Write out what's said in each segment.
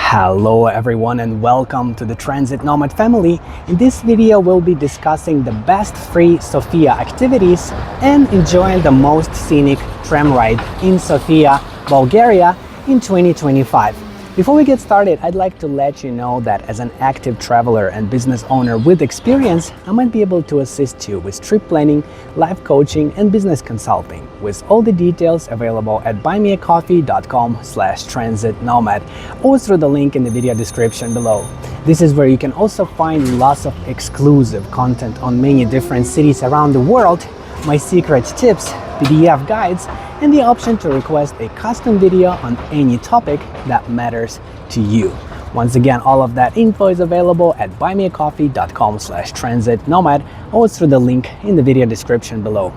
Hello everyone and welcome to the Transit Nomad family. In this video we'll be discussing the best free Sofia activities and enjoying the most scenic tram ride in Sofia, Bulgaria in 2025. Before we get started, I'd like to let you know that as an active traveler and business owner with experience, I might be able to assist you with trip planning, life coaching, and business consulting, with all the details available at buymeacoffee.com/transitnomad or through the link in the video description below. This is where you can also find lots of exclusive content on many different cities around the world, my secret tips, PDF guides, and the option to request a custom video on any topic that matters to you. Once again, all of that info is available at buymeacoffee.com/transitnomad or through the link in the video description below.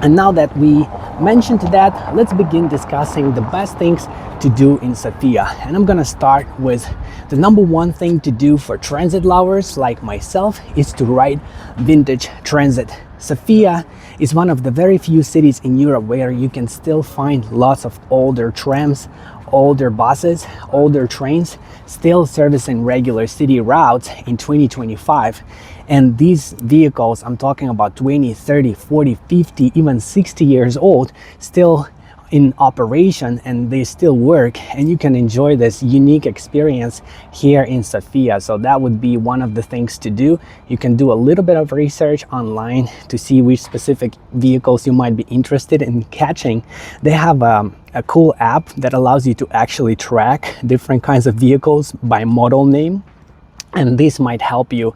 And now that we mentioned that, let's begin discussing the best things to do in Sofia. And I'm gonna start with the number one thing to do for transit lovers like myself is to ride vintage transit. Sofia is one of the very few cities in Europe where you can still find lots of older trams, older buses, older trains still servicing regular city routes in 2025. And these vehicles, I'm talking about 20, 30, 40, 50, even 60 years old, still in operation, and they still work, and you can enjoy this unique experience here in Sofia. So that would be one of the things to do. You can do a little bit of research online to see which specific vehicles you might be interested in catching. They have a cool app that allows you to actually track different kinds of vehicles by model name. And this might help you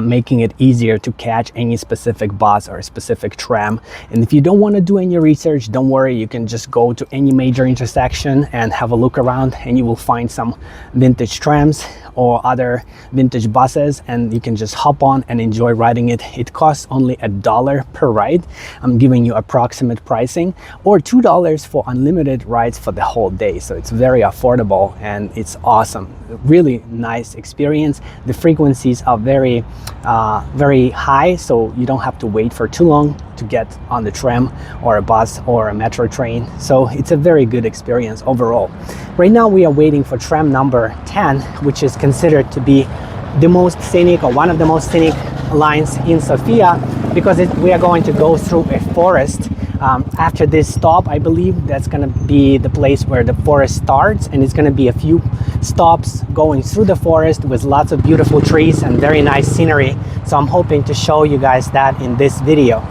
making it easier to catch any specific bus or specific tram. And if you don't want to do any research, don't worry, you can just go to any major intersection and have a look around, and you will find some vintage trams or other vintage buses, and you can just hop on and enjoy riding it. It costs only $1 per ride. I'm giving you approximate pricing, or $2 for unlimited rides for the whole day. So it's very affordable and it's awesome. Really nice experience. The frequencies are very high, so you don't have to wait for too long to get on the tram or a bus or a metro train. So it's a very good experience overall. Right now we are waiting for tram number 10, which is considered to be the most scenic, or one of the most scenic lines in Sofia, because we are going to go through a forest. After this stop, I believe that's going to be the place where the forest starts, and it's going to be a few stops going through the forest with lots of beautiful trees and very nice scenery. So I'm hoping to show you guys that in this video.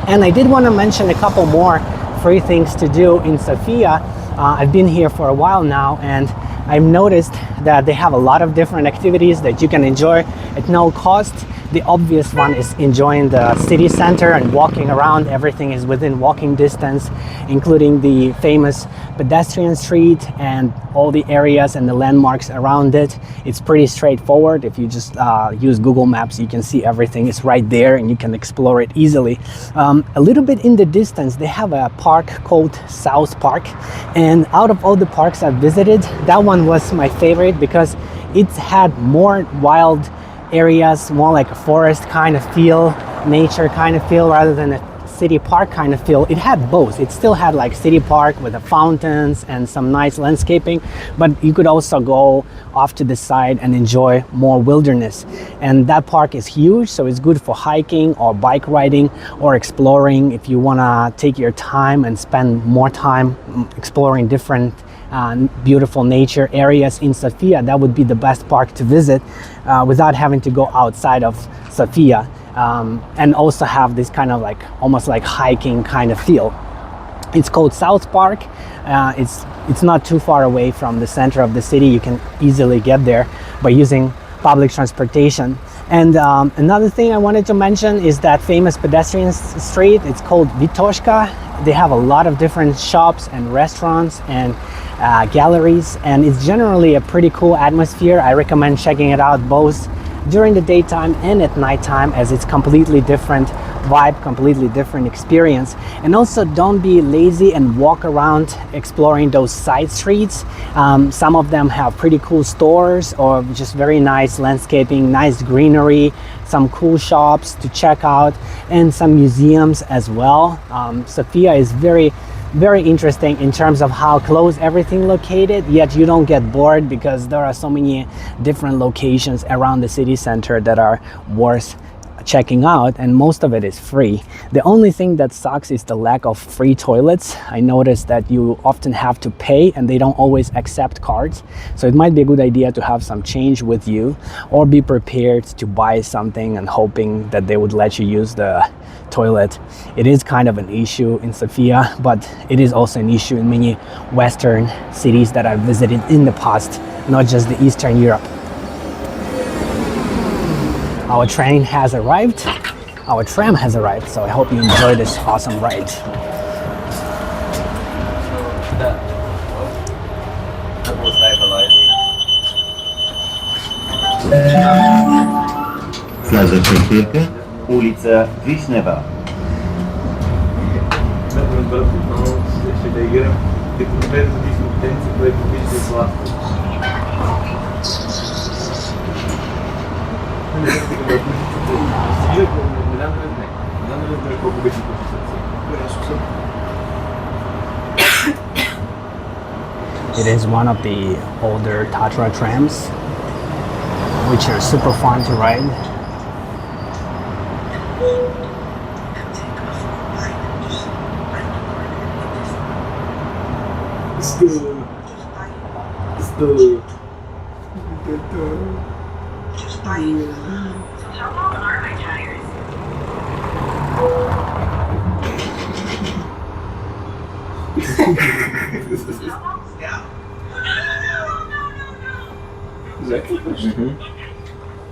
And I did want to mention a couple more free things to do in Sofia. I've been here for a while now, and I've noticed that they have a lot of different activities that you can enjoy at no cost. The obvious one is enjoying the city center and walking around. Everything is within walking distance, including the famous pedestrian street and all the areas and the landmarks around it. It's pretty straightforward. If you just use Google Maps, you can see everything is right there and you can explore it easily. A little bit in the distance, they have a park called South Park. And out of all the parks I've visited, that one was my favorite because it had more wild areas, more like a forest kind of feel, nature kind of feel, rather than a city park kind of feel. It had both. It still had like city park with the fountains and some nice landscaping, but you could also go off to the side and enjoy more wilderness. And that park is huge, so it's good for hiking or bike riding or exploring. If you want to take your time and spend more time exploring different beautiful nature areas in Sofia, that would be the best park to visit without having to go outside of Sofia, and also have this kind of like almost like hiking kind of feel. It's called South Park. It's not too far away from the center of the city. You can easily get there by using public transportation. And another thing I wanted to mention is that famous pedestrian street. It's called Vitoshka. They have a lot of different shops and restaurants and galleries, and it's generally a pretty cool atmosphere. I recommend checking it out both during the daytime and at nighttime, as it's completely different vibe, completely different experience. And also don't be lazy and walk around exploring those side streets. Some of them have pretty cool stores or just very nice landscaping, nice greenery, some cool shops to check out, and some museums as well. Sofia is very very interesting in terms of how close everything located, yet you don't get bored because there are so many different locations around the city center that are worth checking out, and most of it is free. The only thing that sucks is the lack of free toilets. I noticed that you often have to pay and they don't always accept cards, so it might be a good idea to have some change with you or be prepared to buy something and hoping that they would let you use the toilet. It is kind of an issue in Sofia, but it is also an issue in many Western cities that I've visited in the past, not just the Eastern Europe. Our train has arrived, our tram has arrived, so I hope you enjoy this awesome ride. Plaża Czechierka, ulica Wiśniewa. It is one of the older Tatra trams, which are super fun to ride. How long are my tires?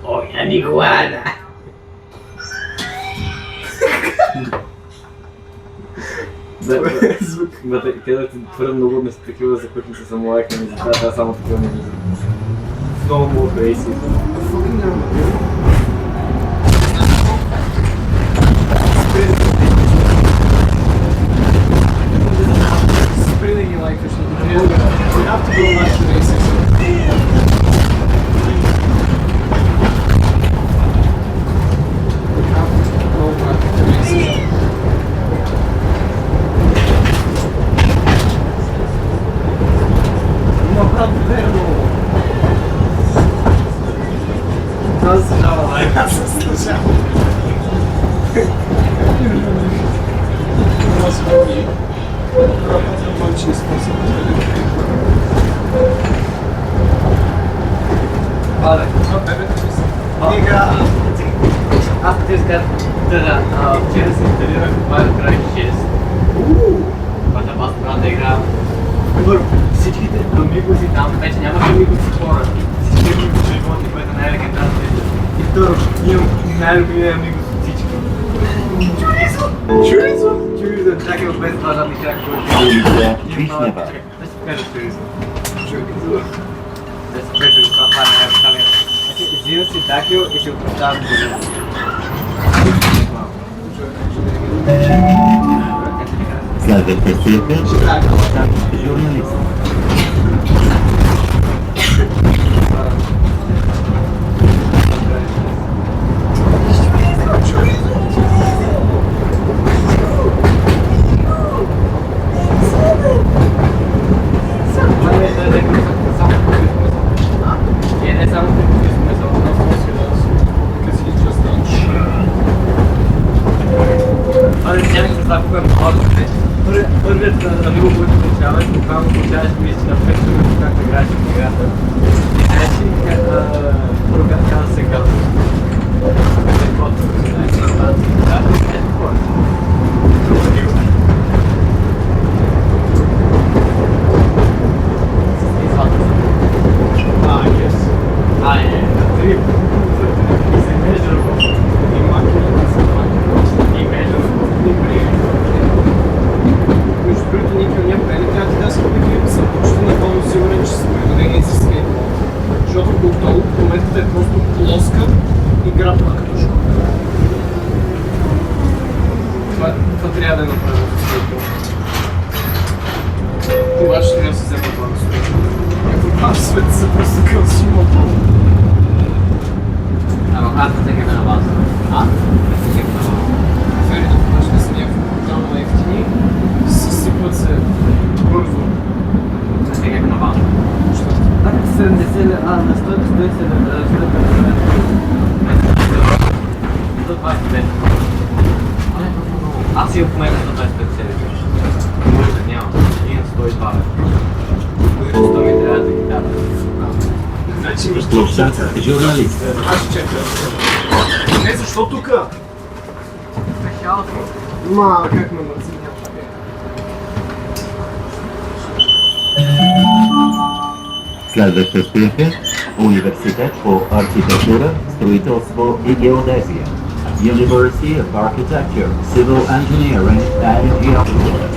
Oh, iguana. Kada ti tvrdno budne с такива закътници са млайка ми за това, само такива не виждам. Много му бейси. Спри да ги лайкаш на това. We have to go much races. Аз те скат вчера се инсталирах Bulgaria 6. Бата бас правя да игра. Първо, всичките амигоси там, вече нямах амигоси хора. Всички амигоси животни, което е най-легендарното. И второ, имам най-любимия амигос от всички. Чуризо! Чуризо, чакай от без това жадни крак, който Ulica Wiśniewa. да си покажа чуризо. Чуризо. Да си покажа чуризо, това не е представено. Взимам си дакил и си оправдавам чуризо. Plaża Czechierka, żurnalista. Първият амиго, който получаваш, буквално получаваш мисля на 5 минути как да играеш в играта. И вече първо как трябва да се гъвна. Каквото се знае с това. Да, е такова. Трип. И се междурко. И макина се макина. И междурко. И прием. Между другото, никога няма къде трябва да ти да скъпи клипа, съм почти напълно сигурен, че са пригодени за скейтборд. Защото отдолу моментът е просто плоска и грапна като школа. Това трябва да е направено за скейтборд. Обаче трябва да се взема това на света. Ако това в света са просто кълсима пълно. Ама аз не тегаме на база. Не тегаме на база. Ферите, когато ще са някакво там на ефтини, съсипват се 170 на 100, 170, 125. Аз имам в момента 125. Може да няма. Имам 102. Което ми трябва да ги дава. Значи ми Площадка журналист. Аз ще чекам. Не, защо тука? Ма, как ме мързи? Следваща спирка – Университет по архитектура, строителство и геодезия. University of Architecture, Civil Engineering and Geology.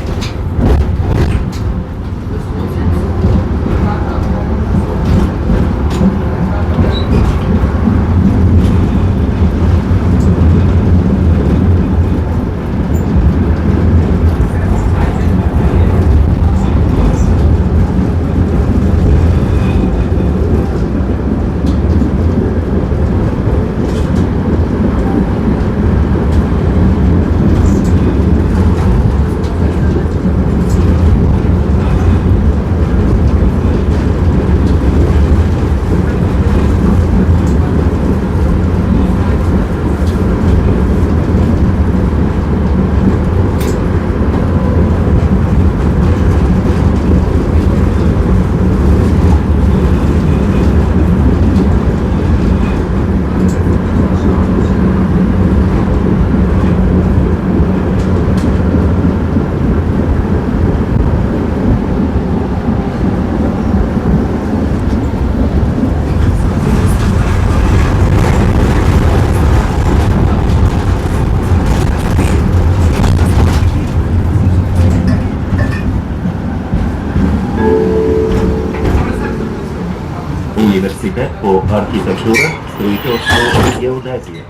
Университет по архитектура, строителство и геодезия.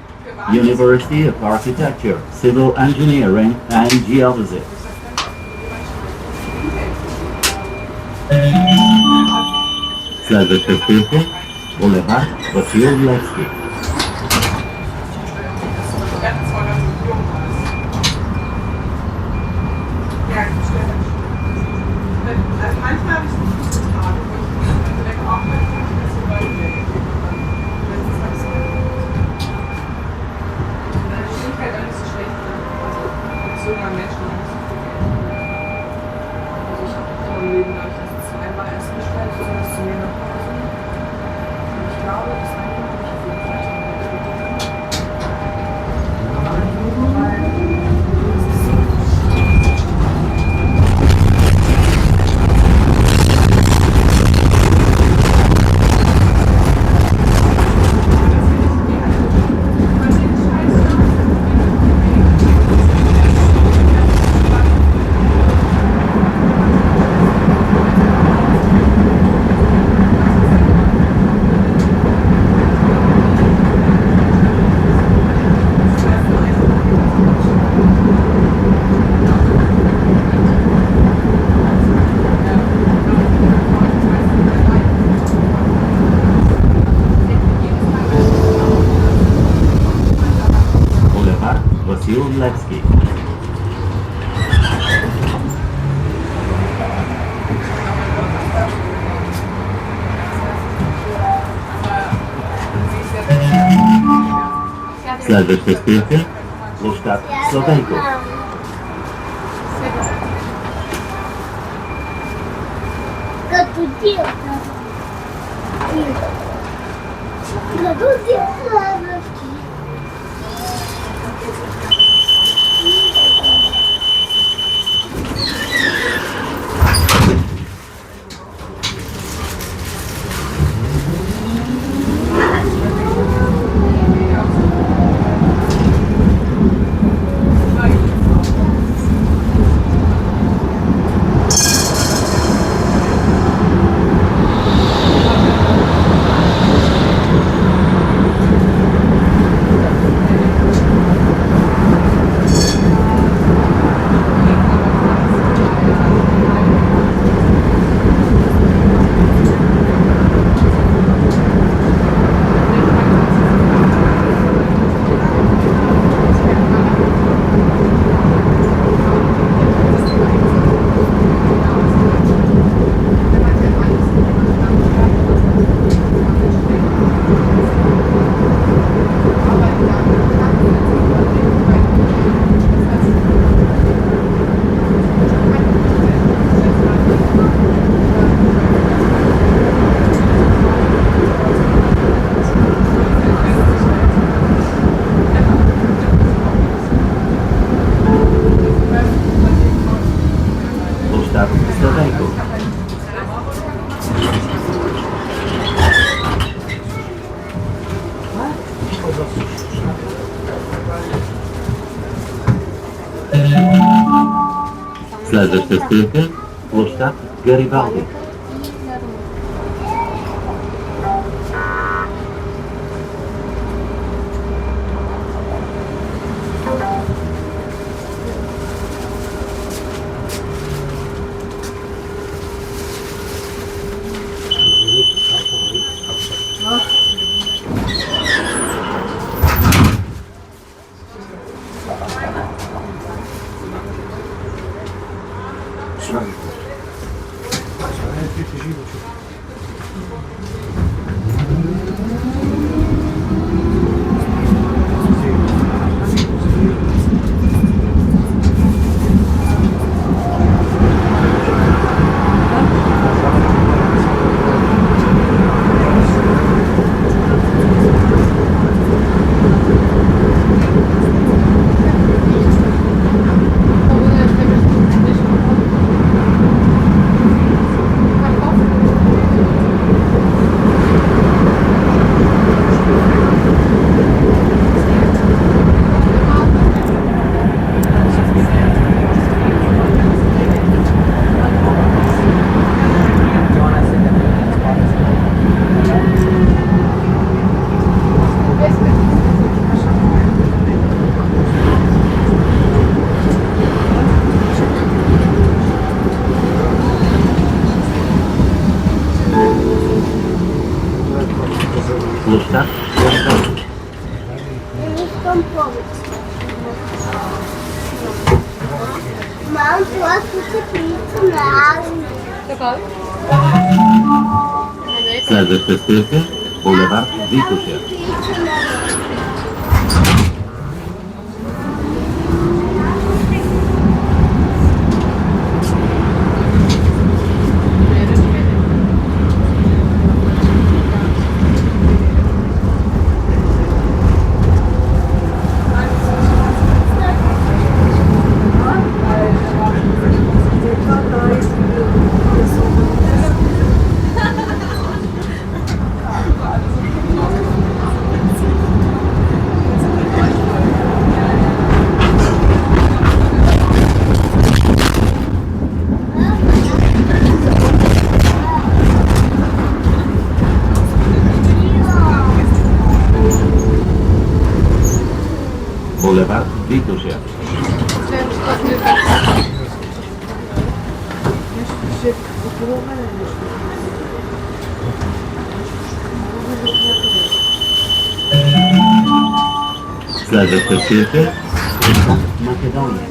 University of Architecture, Civil Engineering and Geology. Следваща спирка – булевард Васил Левски. Manchmal habe ich es nicht getan. Ich denke auch, wenn es so weit weg ist. Dann steht halt alles so schlecht. Also, so lange Menschen haben so viel Geld. Also, ich habe in meinem Leben, glaube ich, das zweimal erst bestellt, so dass zu mir nach Hause. Und ich glaube, das eine habe ich auf jeden Fall schon gekriegt. Aber nur weil es ist so. Васил Левски. Следваща спирка – площад Славейко. Като дил. Като дил. Следваща спирка – площад Гарибалди. Площад Гарибалди. Не искам повече. Мам, това се пица на армия. Следваща спирка – булевард Витоша. Пица на армия. Булевард Витоша. Следваща спирка – Македония.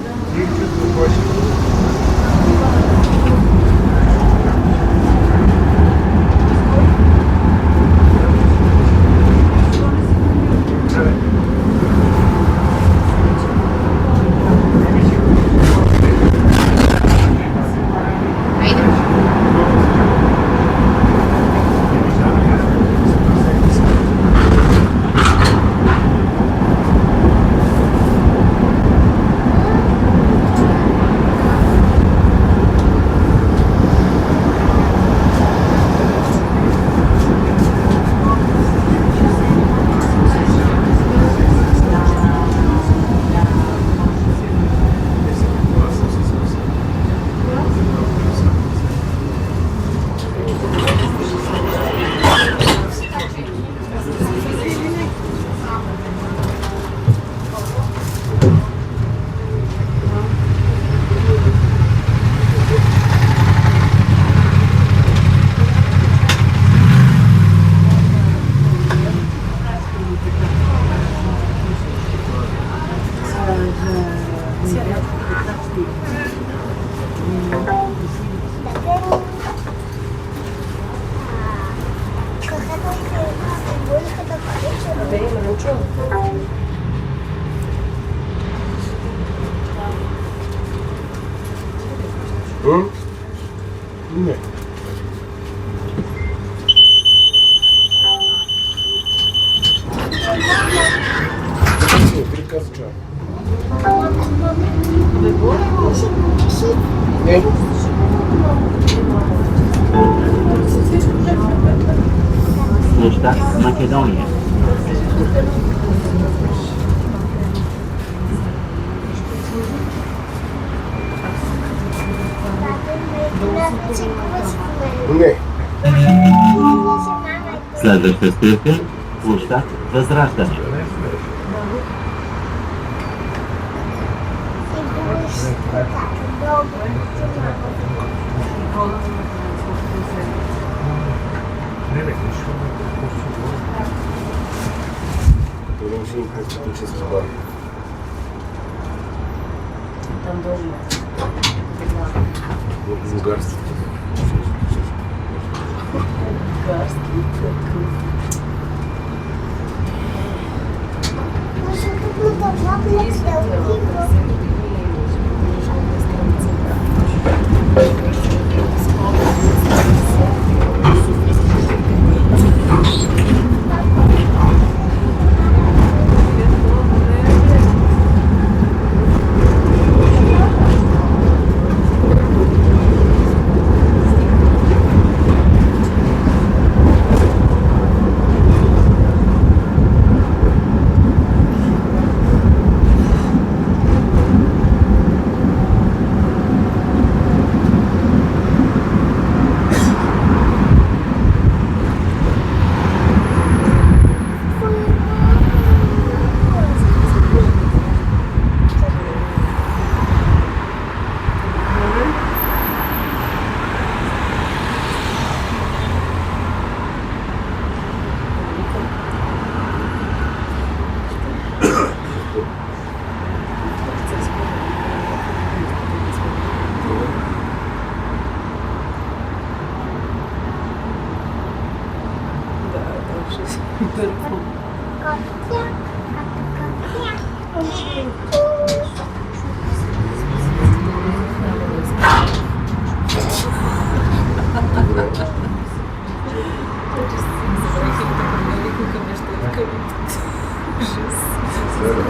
Не. Приказча. Не. Площад Македония. Nie. Следваща спирка – площад Възраждане. Това ще им практически бар. Там долу. Булгарски.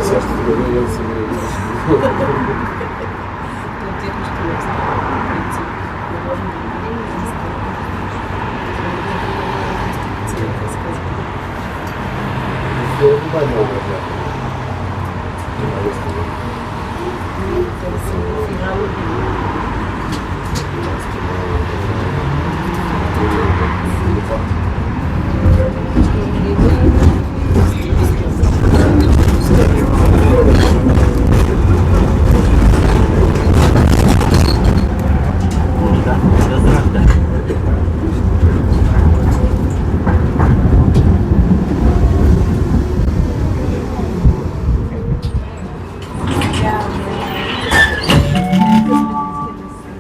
Сега ще добавя и самия Площад Възраждане.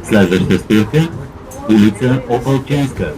Следваща спирка – улица Опалченска.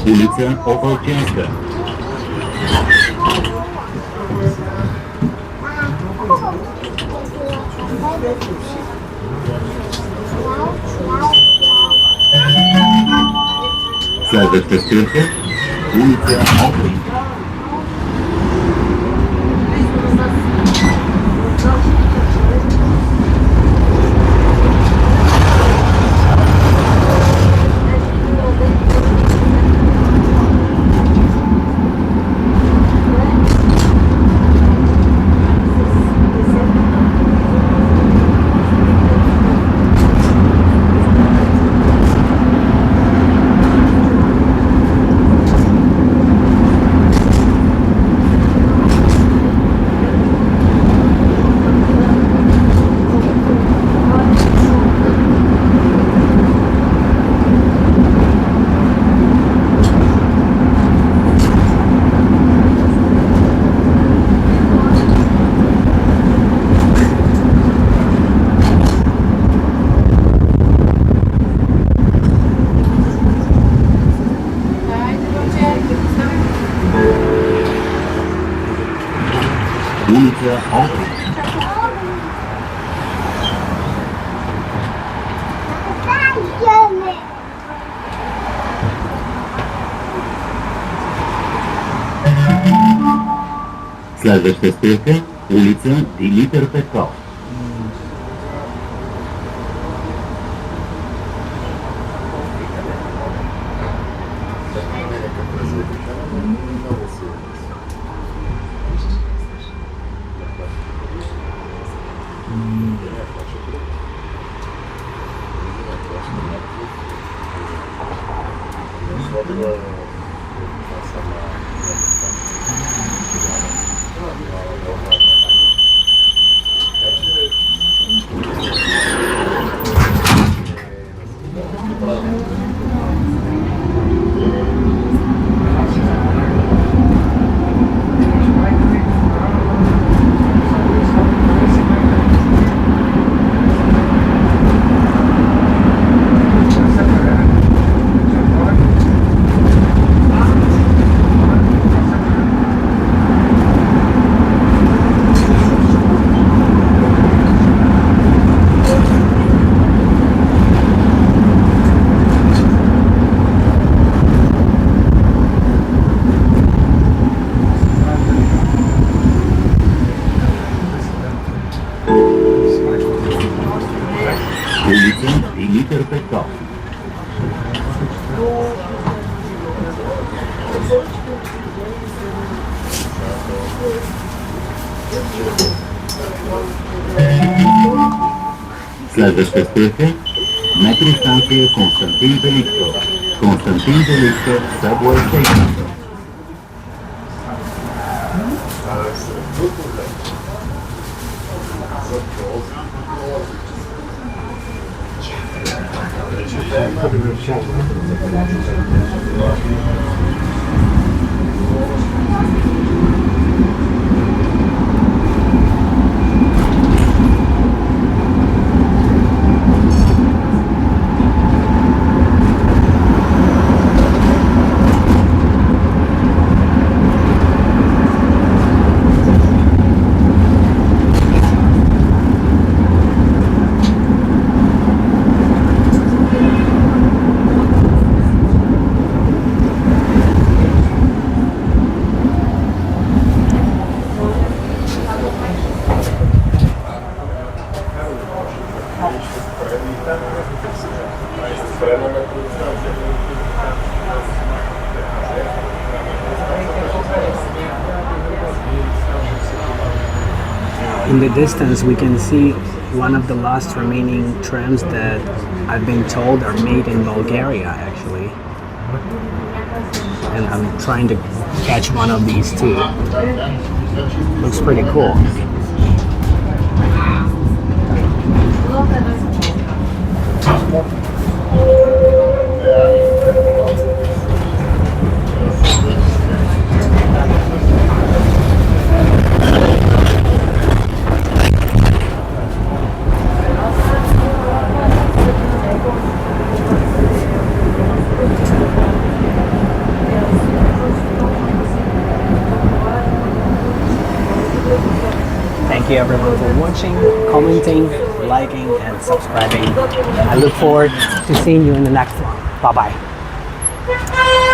Улица Опалченска. Следваща спирка – улица Охрид. Ulica Olbrich. Tagliane! Следваща спирка – улица Димитър Петков. Улица Димитър Петков. Следваща спирка – метростанция Константин Великов. Константин Великов, Subway Station. In the distance, we can see one of the last remaining trams that I've been told are made in Bulgaria, actually. And I'm trying to catch one of these too. Looks pretty cool. Thank you everyone for watching, commenting, liking and subscribing. I look forward to seeing you in the next one. Bye bye.